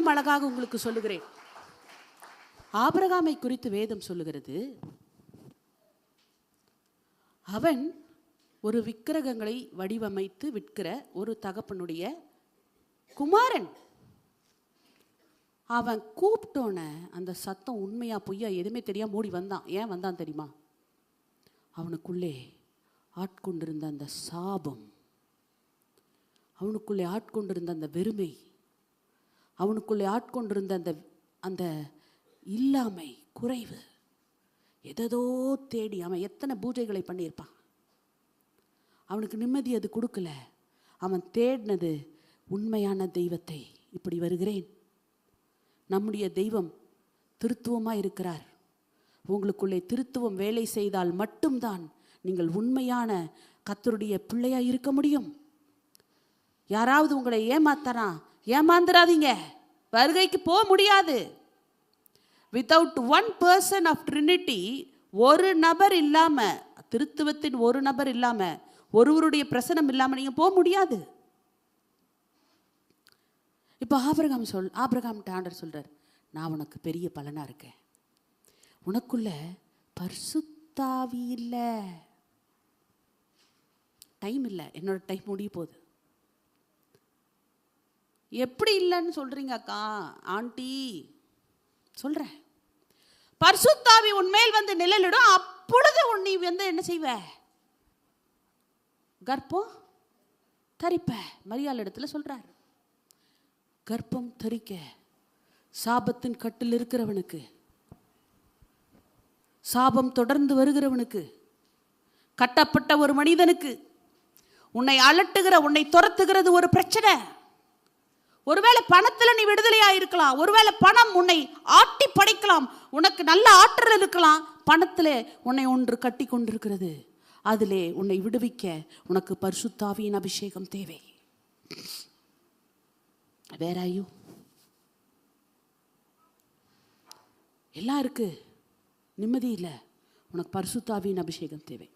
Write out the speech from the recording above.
இன்னும் அழகாக உங்களுக்கு சொல்லுகிறேன். ஆபிரகாமை குறித்து வேதம் சொல்லுகிறது, அவன் ஒரு விக்கிரகங்களை வடிவமைத்து விற்கிற ஒரு தகப்பனுடைய குமாரன். அவன் கூப்பிட்டோன அந்த சத்தம் உண்மையா பொய்யா எதுவுமே தெரியாம மூடி வந்தான். ஏன் வந்தான் தெரியுமா? அவனுக்குள்ளே ஆட்கொண்டிருந்த அந்த சாபம், அவனுக்குள்ளே ஆட்கொண்டிருந்த அந்த வெறுமை, அவனுக்குள்ளே ஆட்கொண்டிருந்த அந்த அந்த இல்லாமை, குறைவு, எதோ தேடி அவன் எத்தனை பூஜைகளை பண்ணியிருப்பான். அவனுக்கு நிம்மதி அது கொடுக்கல. அவன் தேடினது உண்மையான தெய்வத்தை. இப்படி வருகிறேன், நம்முடைய தெய்வம் திருத்துவமாக இருக்கிறார். உங்களுக்குள்ளே திருத்துவம் வேலை செய்தால் மட்டும்தான் நீங்கள் உண்மையான கர்த்தருடைய பிள்ளையாக இருக்க முடியும். யாராவது உங்களை ஏமாந்துடாதீங்க. வருகைக்கு போக முடியாது. Without one person of trinity, ஒரு நபர் இல்லாமல், திருத்துவத்தின் ஒரு நபர் இல்லாமல், ஒருவருடைய பிரசனம் இல்லாமல் நீங்கள் போக முடியாது. இப்போ ஆபிரகாம் ஆண்டவர் சொல்கிறார், நான் உனக்கு பெரிய பலனாக இருக்கேன். உனக்குள்ள பரிசுத்தாவி இல்லை. டைம் இல்லை, என்னோட டைம் முடிய போகுது. எப்படி இல்லைன்னு சொல்கிறீங்க அக்கா ஆண்டி? சொல்கிறேன், பரிசுத்தாவி உன்மேல் வந்து நிழலிடும். அப்பொழுது நீ என்ன செய்வ? கர்ப்பம் தரிப்ப. மரியாள் இடத்துல சொல்கிறார், கர்ப்பம் தரிக்க சாபத்தின் கட்டில் இருக்கிறவனுக்கு, சாபம் தொடர்ந்து வருகிறவனுக்கு, கட்டப்பட்ட ஒரு மனிதனுக்கு, உன்னை அலட்டுகிற, உன்னை துரத்துகிறது ஒரு பிரச்சனை. ஒருவேளை பணத்தில் நீ விடுதலையா இருக்கலாம். ஒருவேளை பணம் உன்னை ஆட்டி படைக்கலாம். உனக்கு நல்ல ஆற்றல் இருக்கலாம். பணத்தில் உன்னை ஒன்று கட்டி கொண்டிருக்கிறது. அதிலே உன்னை விடுவிக்க உனக்கு பரிசுத்தாவியின் அபிஷேகம் தேவை. வேற ஐயோ எல்லாம் இருக்கு, நிம்மதி இல்லை. உனக்கு பரிசுத்தாவியின் அபிஷேகம் தேவை.